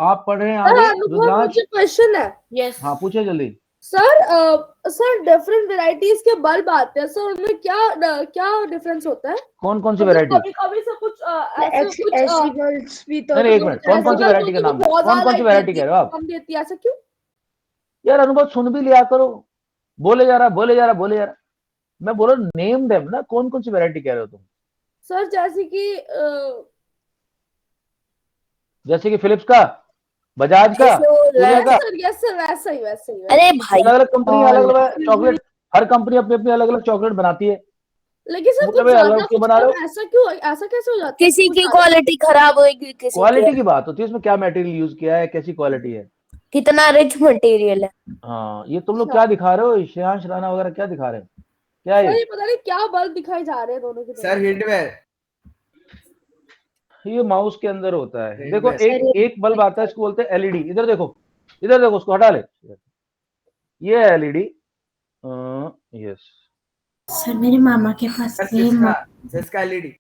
आप पढ़ रहे हैं आगे. रुद्रांश क्वेश्चन है. Yes. हाँ पूछे जल्दी. सर डिफरेंट वेराइटीज के बल्ब आते हैं सर, उनमें क्या डिफरेंस होता है? कौन कौन सी वैरायटी? कभी से कुछ ऐसी बल्ब्स भी तो नहीं, एक मिनट, कौन कौन सी वैरायटी का नाम, कौन कौन सी वैरायटी कह रहे हो आप? कम देती है, ऐसा क्यों? यार अनुभव सुन भी लिया करो, बोले जा रहा। मैं बोल रहा नेम देम ना, कौन कौन सी वैरायटी कह रहे हो तुम? सर जैसे कि फिलिप्स का, बजाज का, का? यस सर, वैसा ही। अरे भाई अलग अलग कंपनी, अलग अलग चॉकलेट, हर कंपनी अपनी अपनी अलग अलग चॉकलेट बनाती है। लेकिन सर मतलब अलग क्यों बना रहे हो? ऐसा कैसे हो जाता है? किसी की क्वालिटी खराब होगी, किसी क्वालिटी की बात होती है, इसमें क्या मटेरियल यूज किया है, कैसी क्वालिटी है, कितना रिच मटेरियल है। हाँ, ये तुम लोग क्या दिखा रहे हो, श्रेयांश राणा वगैरह क्या दिखा रहे हो, क्या है ये? पता नहीं क्या बल्ब दिखाई जा रहे हैं दोनों के। सर हिंट में ये माउस के अंदर होता है। देखो एक बल्ब आता है, इसको बोलते हैं एलईडी। इधर देखो उसको हटा ले, ये एलईडी। यस सर मेरे मामा के पास सिस्का एलईडी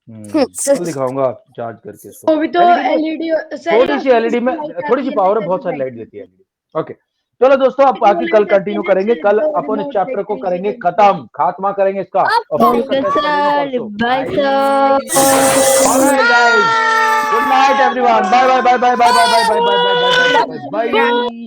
दिखाऊंगा चार्ज करके इसको। वो भी तो एलईडी थोड़ी सी एलईडी में थोड़ी सी पावर है, बहुत सारी लाइट देती है एलईडी। ओके चलो दोस्तों, आप बाकी कल कंटिन्यू करेंगे। कल अपन इस चैप्टर को करेंगे खत्म, खात्मा करेंगे इसका। Bye sir. Good night everyone, bye bye bye bye bye bye bye bye bye bye bye.